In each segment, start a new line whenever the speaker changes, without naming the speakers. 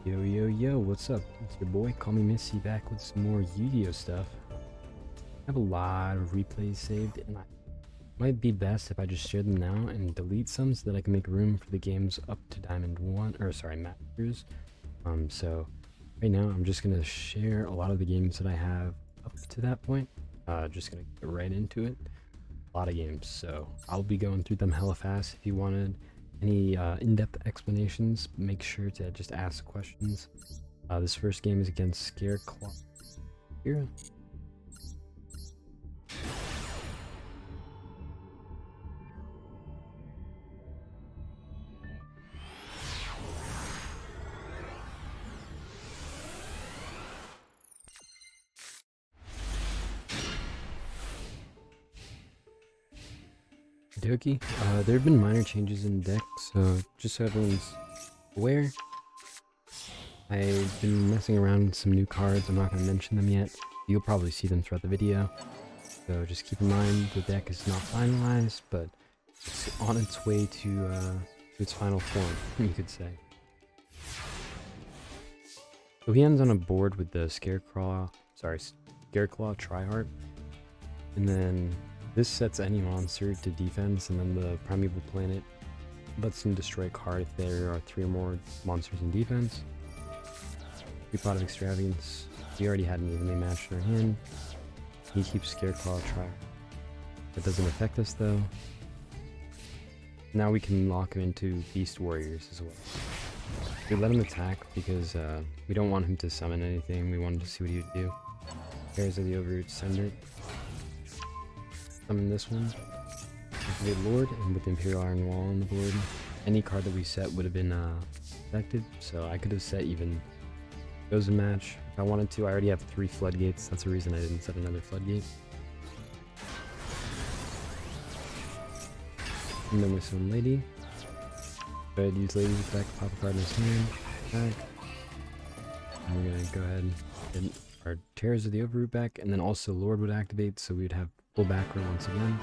Yo, yo, yo, what's up? It's your boy, call me Missy, back with some more Yu-Gi-Oh stuff. I have a lot of replays saved, and it might be best if I just share them now and delete some so that I can make room for the games up to Diamond 1, or sorry, Masters. So right now I'm just going to share a lot of the games that I have up to that point. Just going to get right into it. A lot of games, so I'll be going through them hella fast. If you wanted any in-depth explanations, make sure to just ask questions. This first game is against Scareclaw here. Doki. There have been minor changes in the deck, so just so everyone's aware, I've been messing around with some new cards. I'm not going to mention them yet. You'll probably see them throughout the video. So just keep in mind the deck is not finalized, but it's on its way to its final form, you could say. So he ends on a board with the Scareclaw Triheart, and then this sets any monster to defense, and then the Primeval Planet lets him destroy a card if there are 3 or more monsters in defense. 3 Pot of Extravagance. We already had an evenly matched in our hand. He keeps Scareclaw Triheart. That doesn't affect us though. Now we can lock him into Beast Warriors as well. We let him attack because we don't want him to summon anything. We wanted to see what he would do. Pairs of the Overroot, send it. Summon this one. Activate Lord, and with Imperial Iron Wall on the board, any card that we set would have been affected. So I could have set even Chosen Match if I wanted to. I already have 3 Floodgates. That's the reason I didn't set another Floodgate. And then with some Lady. Go ahead, use Lady's effect, pop a card in his hand, back. And we're gonna go ahead and get our Tears of the Overroot back, and then also Lord would activate, so we'd have full back row once again.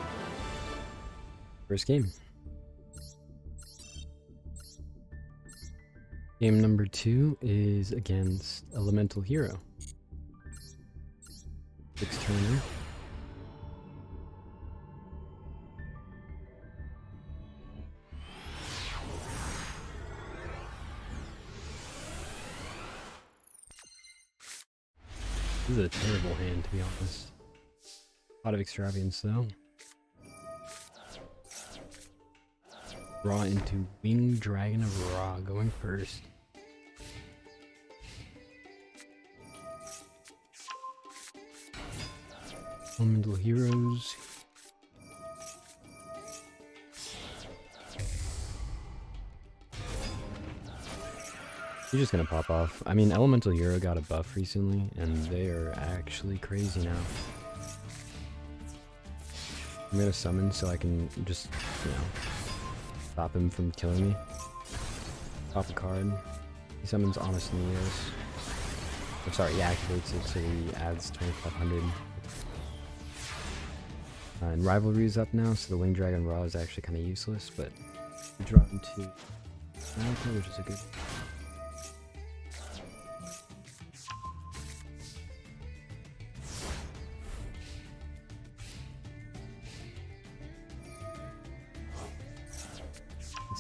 First game. Game number 2 is against Elemental Hero. 6 turner. This is a terrible hand, to be honest. A lot of Extravagance though. Draw into Winged Dragon of Ra, going first. Elemental Heroes. He's just gonna pop off. I mean, Elemental Hero got a buff recently, and they are actually crazy now. I'm gonna summon so I can just, stop him from killing me. Pop a card. He summons Honest Neos. I'm sorry, he activates it so he adds 2500. And Rivalry is up now, so the Winged Dragon Raw is actually kind of useless, but we draw into Latta, which is a good.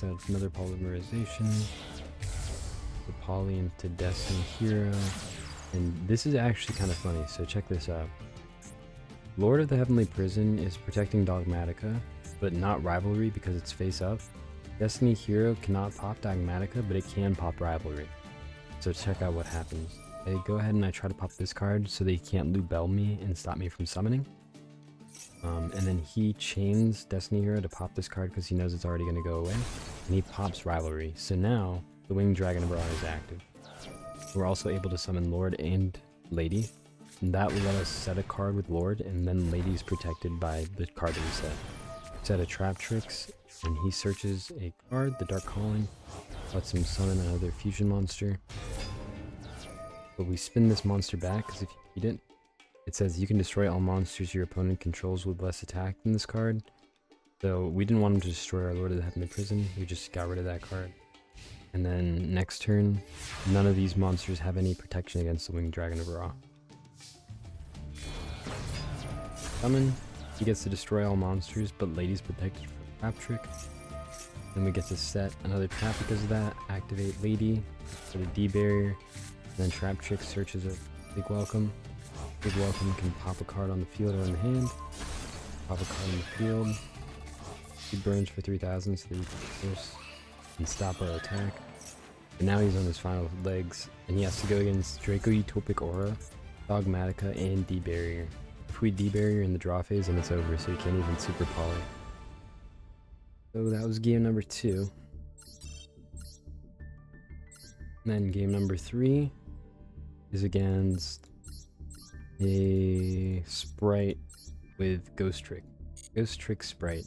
Let's add another Polymerization. The Poly into Destiny Hero. And this is actually kind of funny, so check this out. Lord of the Heavenly Prison is protecting Dogmatica, but not Rivalry because it's face up. Destiny Hero cannot pop Dogmatica, but it can pop Rivalry. So check out what happens. I go ahead and I try to pop this card so they can't loot bell me and stop me from summoning. And then he chains Destiny Hero to pop this card because he knows it's already going to go away. And he pops Rivalry. So now the Winged Dragon of Ra is active. We're also able to summon Lord and Lady. And that will let us set a card with Lord, and then Lady is protected by the card that we set. Set a Trap Tricks, and he searches a card, the Dark Calling, lets him summon another fusion monster. But we spin this monster back, because if you beat it, it says you can destroy all monsters your opponent controls with less attack than this card. So we didn't want him to destroy our Lord of the Heavenly Prison, we just got rid of that card. And then next turn, none of these monsters have any protection against the Winged Dragon of Ra. Summon, he gets to destroy all monsters, but Lady's protected from Trap Trick. Then we get to set another trap because of that, activate Lady for the D barrier, and then Trap Trick searches a Big Welcome. Big Welcome can pop a card on the field or in the hand, pop a card in the field. He burns for 3,000 so that he can force and stop our attack. But now he's on his final legs, and he has to go against Draco Utopic Aura, Dogmatica, and D-Barrier. If we D-Barrier in the draw phase, then it's over, so he can't even Super Poly. So that was game number 2. And then game number 3 is against a Sprite with Ghost Trick. Ghost Trick Sprite.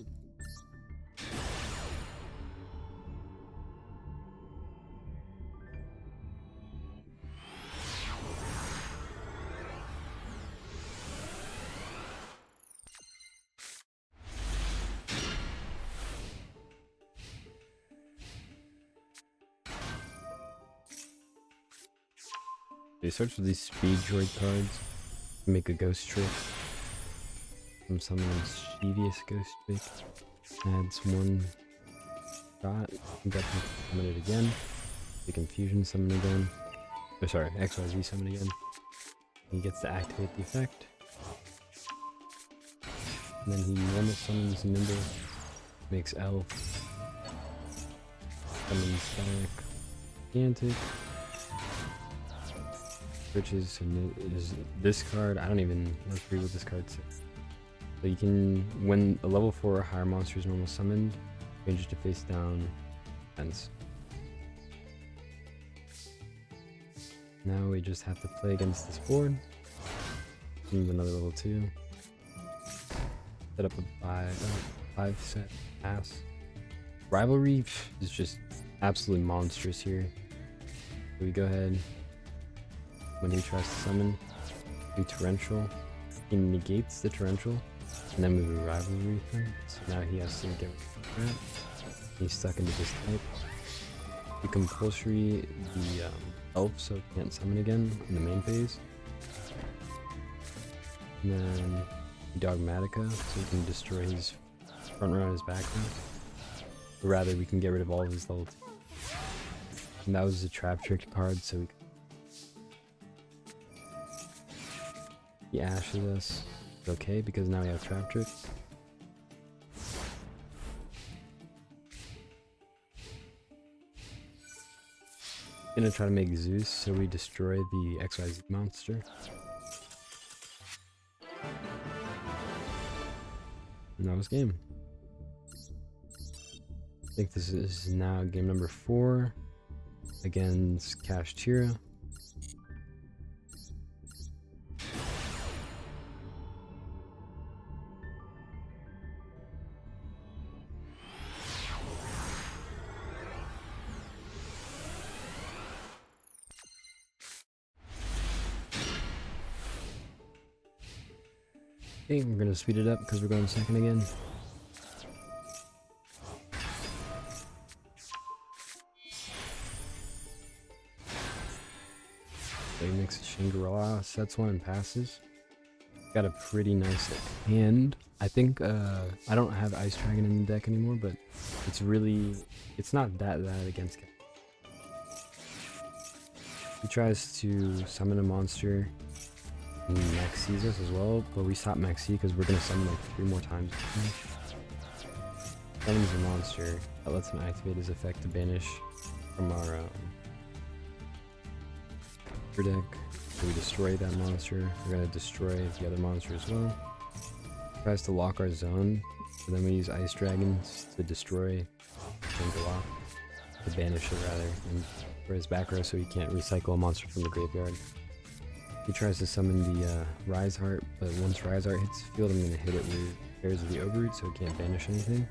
He starts with these Speed Droid cards to make a Ghost Trick from some mischievous Ghost Trick. Adds 1 shot. Definitely summon it again. The Confusion summon again. Oh, sorry, XYZ summon again. He gets to activate the effect. And then he normal summons Nimble, makes Elf, summons back Gigantic. Which is this card. I don't even let's read what this card says. So you can, when a level 4 or higher monster is normal summoned, change it to face down fence. Now we just have to play against this board. Move another level 2. Set up a 5 set pass. Rivalry is just absolutely monstrous here. So we go ahead. When he tries to summon, do Torrential, he negates the Torrential, and then we do Rivalry thing. So now he has to get rid of that. He's stuck into this type. We compulsory the Elf so he can't summon again in the main phase. And then Dogmatica so we can destroy his front row and his back row. Or rather, we can get rid of all of his level 2. And that was a Trap Trick card, so we he ashes us. It's okay, because now we have Trap Trick. Gonna try to make Zeus, so we destroy the XYZ monster. And that was game. I think this is now game number 4 against Kashtira. Okay, we're gonna speed it up because we're going second again. So he makes a Shangri-La, sets 1 and passes. Got a pretty nice hand. I think I don't have Ice Dragon in the deck anymore, but it's not that bad against Cat. He tries to summon a monster. Max sees us as well, but we stop Max C because we're gonna summon like 3 more times. Summons a monster that lets him activate his effect to banish from our deck. So we destroy that monster. We're gonna destroy the other monster as well. Tries to lock our zone, so then we use Ice Dragons to destroy Shangri-La, to banish it rather, and for his back row so he can't recycle a monster from the graveyard. He tries to summon the Rise Heart, but once Rise Heart hits the field, I'm going to hit it with Pairs of the Overroot so it can't banish anything.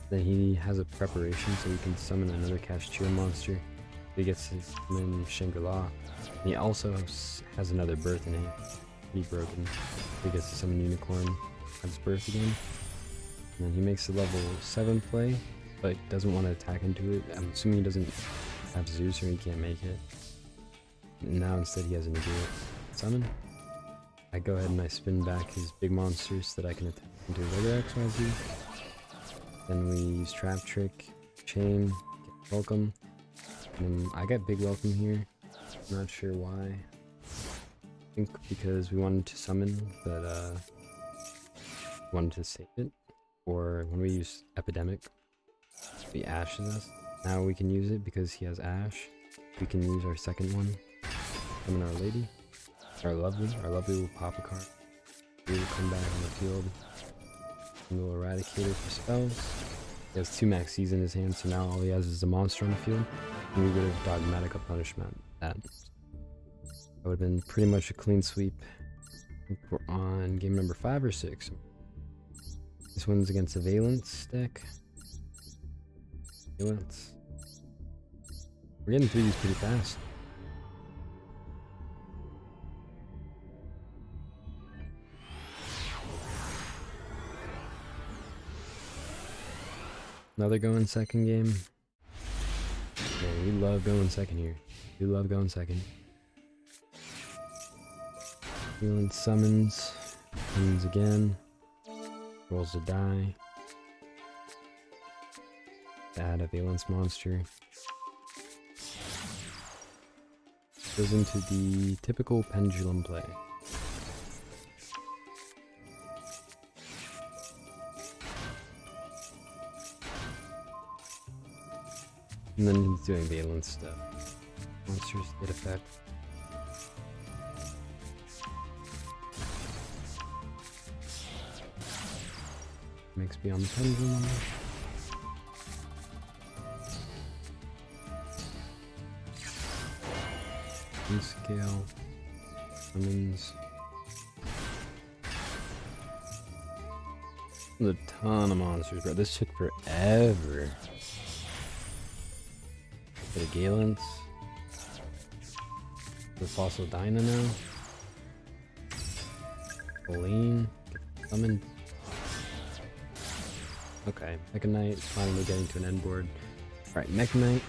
Then he has a preparation so he can summon another Kashtira monster. He gets to summon Shangri-La. And he also has another birth in it. Pretty broken. He gets to summon Unicorn, has birth again. And then he makes the level 7 play, but doesn't want to attack into it. I'm assuming he doesn't have Zeus or he can't make it. Now instead he has a negate summon. I go ahead and I spin back his big monsters so that I can attack into regular XYZ. Then we use Trap Trick, Chain, get Welcome. And I got big Welcome here. I'm not sure why. I think because we wanted to summon, but wanted to save it. Or when we use Epidemic, he ashes us. Now we can use it because he has Ash. We can use our second one. Summon our Lady. Our Lovely will pop a card. We will come back on the field. And we'll eradicate it for spells. He has 2 Max Cs in his hand, so now all he has is a monster on the field. And we would have Dogmatic a punishment that. That would have been pretty much a clean sweep. I think we're on game number 5 or 6. This one's against a Valence deck. Valence. We're getting through these pretty fast. Another going second game. Man, we love going second here. We love going second. Valence summons. Summons again. Rolls a die. Add a Valence monster. Goes into the typical pendulum play. And then he's doing Valence stuff. Monsters get effect. Makes beyond the pendulum. Scale. Summons. A ton of monsters, bro. This took forever. Get a Galence. The Fossil Dyna now. Colleen. Summon. Okay, Mech Knight finally getting to an end board. Alright, Mech Knight.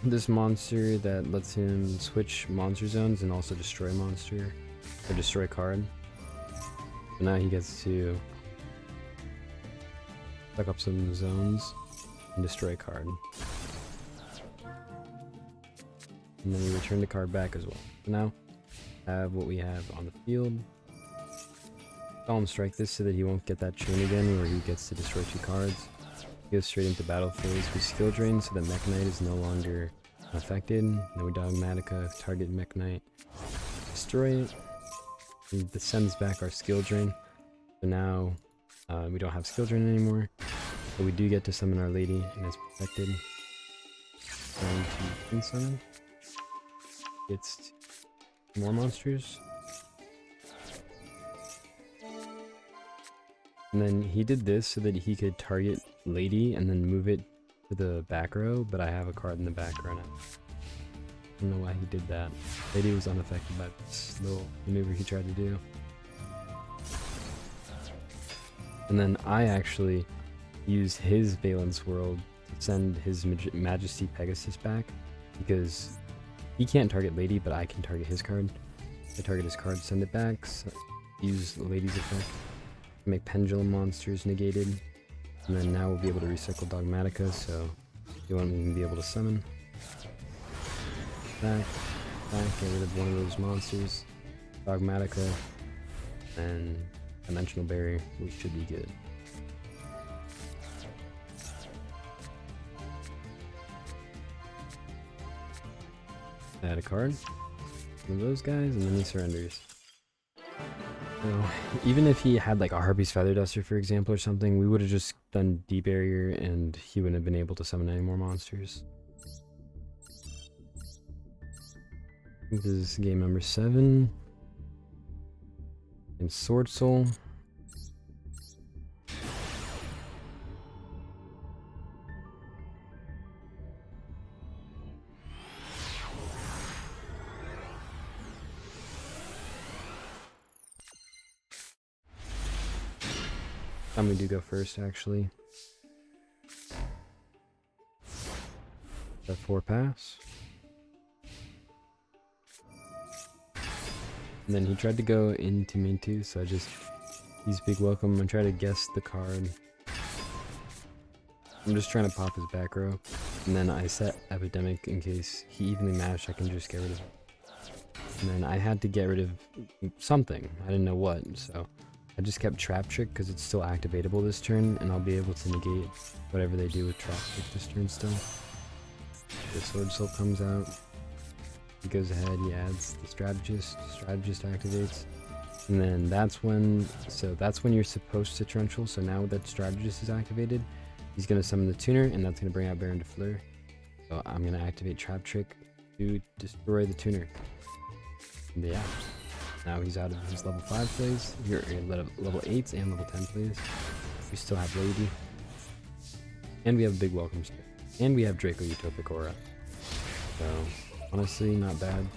This monster that lets him switch monster zones and also destroy monster, or destroy card. So now he gets to suck up some zones and destroy card. And then we return the card back as well. So now, have what we have on the field. Call him strike this so that he won't get that chain again where he gets to destroy 2 cards. He goes straight into battle phase. We skill drain so that Mech Knight is no longer affected. Then we Dogmatica, target Mech Knight, destroy it. And this sends back our skill drain. So now we don't have skill drain anymore. But we do get to summon our Lady and it's protected. Going to Twin Summon. Gets more monsters. And then he did this so that he could target Lady and then move it to the back row, but I have a card in the back row now. I don't know why he did that. Lady was unaffected by this little maneuver he tried to do. And then I actually used his Valence World to send his Majesty Pegasus back, because he can't target Lady, but I can target his card. I target his card, send it back, so use the Lady's effect. Make pendulum monsters negated, and then now we'll be able to recycle Dogmatica, so you won't even be able to summon. Back, get rid of one of those monsters. Dogmatica, and Dimensional Barrier, which should be good. Add a card, one of those guys, and then he surrenders. So, even if he had like a Harpy's Feather Duster, for example, or something, we would have just done D-Barrier and he wouldn't have been able to summon any more monsters. I think this is game number 7. And Sword Soul. We do go first, actually. that 4 pass. And then he tried to go into main 2, so I just use big welcome and try to guess the card. I'm just trying to pop his back row, and then I set epidemic in case he evenly matched. I can just get rid of him. And then I had to get rid of something. I didn't know what, so I just kept trap trick because it's still activatable this turn, and I'll be able to negate whatever they do with trap trick this turn still. The sword soul comes out. He goes ahead. He adds the strategist. Strategist activates. And then that's when you're supposed to torrential. So now that strategist is activated, he's going to summon the tuner, and that's going to bring out Baron de Fleur. So I'm going to activate trap trick to destroy the tuner. And yeah, now he's out of his level 5 plays. You're level 8s and level 10 plays. We still have Lady. And we have big welcome stick. And we have Draco Utopic Aura. So honestly, not bad.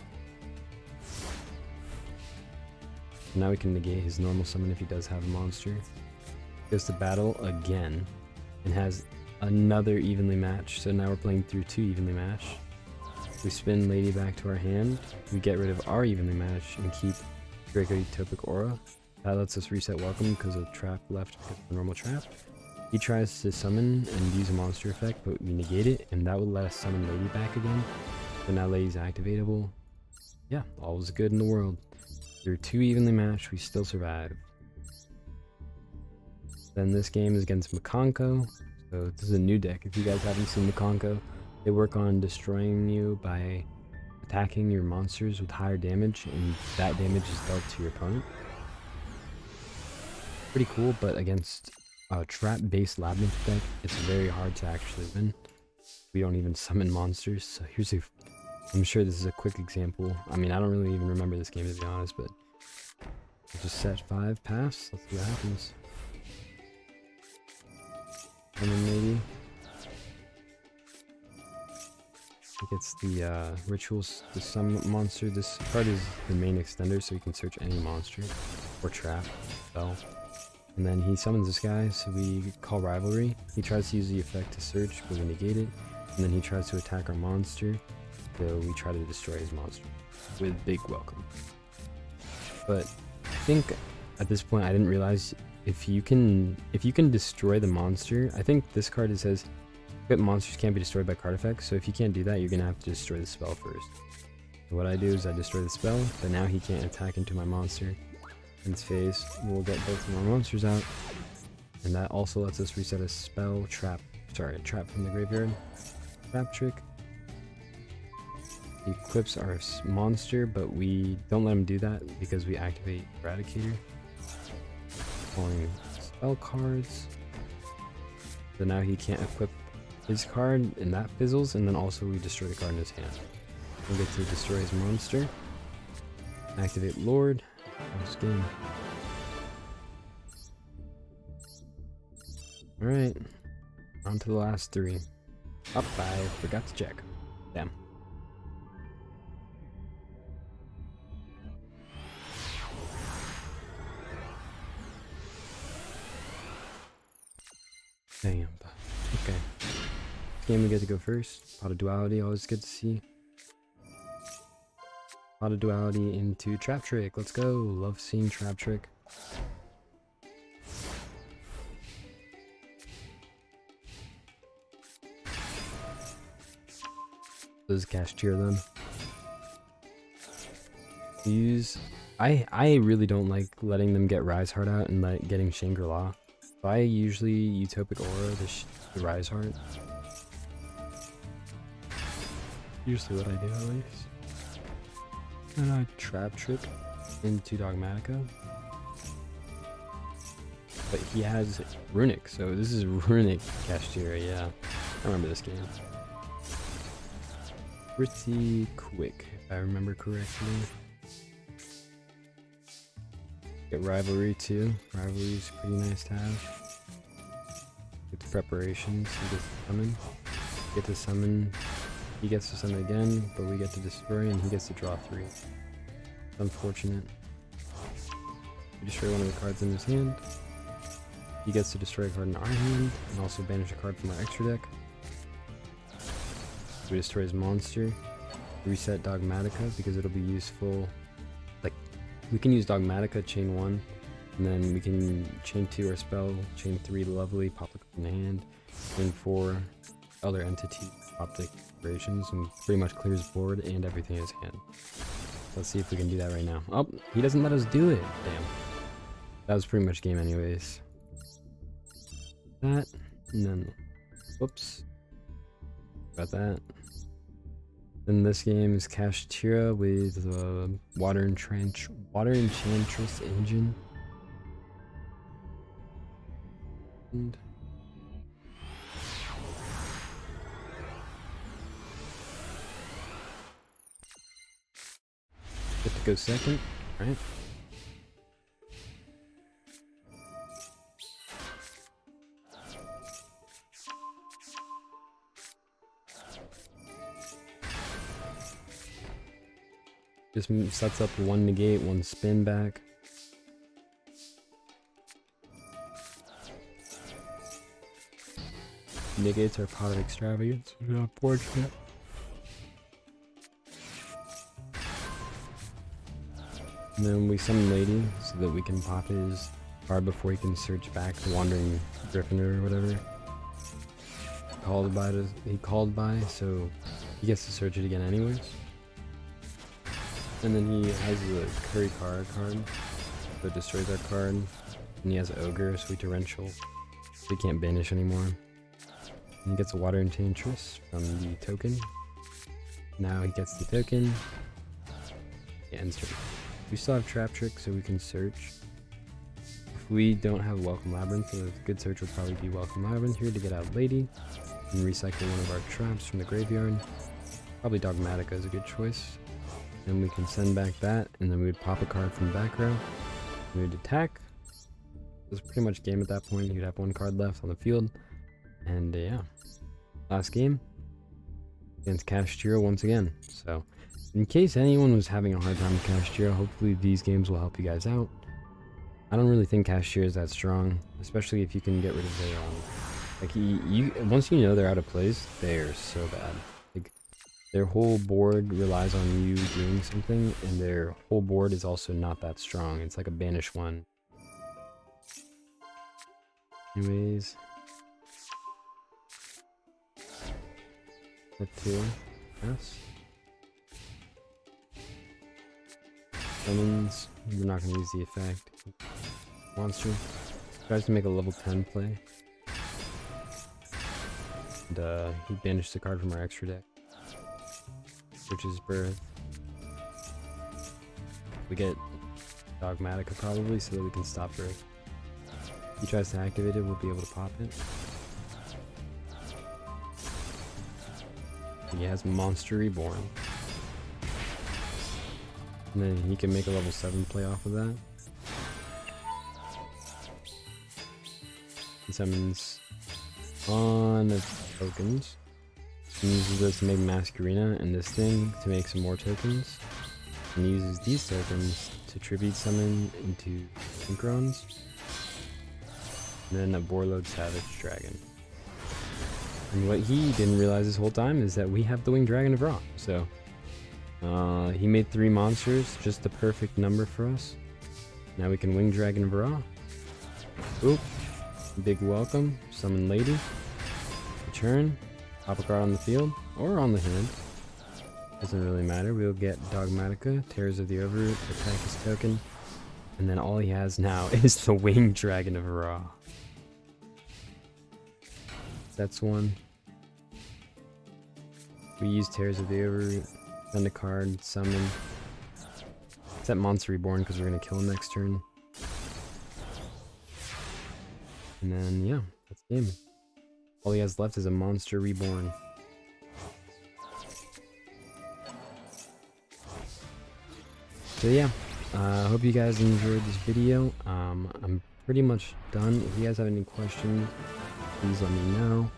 Now we can negate his normal summon if he does have a monster. Goes to battle again and has another evenly matched. So now we're playing through 2 evenly matched. We spin Lady back to our hand. We get rid of our evenly matched and keep Draco Utopic Aura. That lets us reset welcome because of trap left because of the normal trap. He tries to summon and use a monster effect, but we negate it, and that will let us summon Lady back again. So now Lady's activatable. Yeah, all was good in the world. Through 2 evenly matched, we still survive. Then this game is against Makonko. So this is a new deck. If you guys haven't seen Makonko, they work on destroying you by attacking your monsters with higher damage, and that damage is dealt to your opponent. Pretty cool, but against a trap-based Labrynth deck, it's very hard to actually win. We don't even summon monsters, so here's a... I'm sure this is a quick example. I mean, I don't really even remember this game to be honest, but I'll just set 5 pass. Let's see what happens. And then maybe he gets the rituals, the summon monster. This card is the main extender, so you can search any monster or trap spell. And then he summons this guy, so we call Rivalry. He tries to use the effect to search, but we negate it. And then he tries to attack our monster. So we try to destroy his monster with big welcome. But I think at this point I didn't realize if you can destroy the monster. I think this card says equipped monsters can't be destroyed by card effects. So if you can't do that, you're gonna have to destroy the spell first. So what I do is I destroy the spell, but now he can't attack into my monster in its phase. We'll get both of our monsters out, and that also lets us reset a trap from the graveyard. Trap trick. He equips our monster, but we don't let him do that because we activate Eradicator. Pulling spell cards. So now he can't equip his card, and that fizzles, and then also we destroy the card in his hand. We'll get to destroy his monster. Activate Lord. Last game. Alright. On to the last 3. Up 5. Forgot to check. Damn. Damn. Okay. This game we get to go first. Pot of Duality, always good to see. Pot of Duality into Trap Trick. Let's go. Love seeing Trap Trick. This is Cashier then. I really don't like letting them get Rise Heart out and like getting Shangri-La. So I usually Utopic Aura the Rise Heart. Usually what I do at least. And I Trap Trick into Dogmatica. But he has Runic, so this is Runic Cashier, yeah. I remember this game. Pretty quick, if I remember correctly. Get Rivalry too. Rivalry is pretty nice to have. Get the preparations, he gets to summon. Get to summon. He gets to summon again, but we get to destroy and he gets to draw 3. It's unfortunate. We destroy one of the cards in his hand. He gets to destroy a card in our hand and also banish a card from our extra deck. We destroy his monster. Reset Dogmatica because it'll be useful. Like, we can use Dogmatica, chain 1, and then we can chain 2 our spell, chain 3 Lovely, pop the card in the hand, chain 4 other entity, pop the operations, and pretty much clears board and everything in his hand. Let's see if we can do that right now. Oh, he doesn't let us do it. Damn. That was pretty much game anyways. That, and then, whoops. Got that. Then this game is Kashtira with Water Enchantress Engine. And get to go second, right? Just sets up 1 negate, 1 spin back. Negates our Pot of Extravagance. Unfortunate. And then we summon Lady so that we can pop his card before he can search back the Wandering Griffin or whatever. He called by, so he gets to search it again anyways. And then he has the Curry card, so it destroys our card. And he has Ogre, so we torrential, so he can't banish anymore. And he gets a Water Enchantress from the token. Now he gets the token. Yeah, ends turn. We still have Trap Trick, so we can search. If we don't have Welcome Labrynth, a good search would probably be Welcome Labrynth here to get out Lady. And recycle one of our traps from the graveyard. Probably Dogmatica is a good choice. And we can send back that, and then we would pop a card from the back row. We would attack. It was pretty much game at that point. You'd have 1 card left on the field. And yeah, last game against Kashtira once again. So, in case anyone was having a hard time with Kashtira, hopefully these games will help you guys out. I don't really think Kashtira is that strong, especially if you can get rid of their once you know they're out of place, they're so bad. Like, their whole board relies on you doing something, and their whole board is also not that strong. It's like a banish one. Anyways, that 2, yes. Summons, we're not going to use the effect. Monster tries to make a level 10 play. And he banished the card from our extra deck, which is Birth. We get Dogmatica probably so that we can stop Birth. If he tries to activate it, we'll be able to pop it. He has Monster Reborn. And then he can make a level 7 play off of that. He summons on the tokens. He uses this to make Masquerena and this thing to make some more tokens. And uses these tokens to tribute summon into Synchrones. And then a Borlode Savage Dragon. And what he didn't realize this whole time is that we have the Winged Dragon of Ra. So he made 3 monsters, just the perfect number for us. Now we can Winged Dragon of Ra. Oop. Big welcome. Summon Lady. Return. Pop a card on the field or on the hand. Doesn't really matter. We'll get Dogmatica, Terrors of the Overroot, attack his token, and then all he has now is the Winged Dragon of Ra. That's 1. We use Terrors of the Overroot, send a card, summon. Set Monster Reborn because we're going to kill him next turn. And then, yeah, that's the game. All he has left is a Monster Reborn. So yeah, I hope you guys enjoyed this video. I'm pretty much done. If you guys have any questions, please let me know.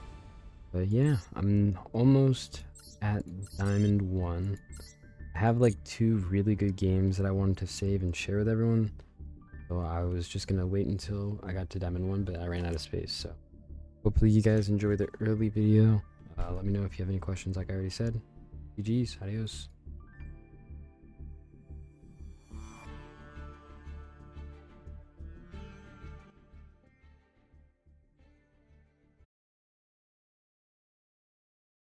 But yeah, I'm almost at Diamond 1. I have like 2 really good games that I wanted to save and share with everyone. So I was just gonna wait until I got to Diamond 1, but I ran out of space. So hopefully you guys enjoyed the early video. Let me know if you have any questions, like I already said. GG's, adios.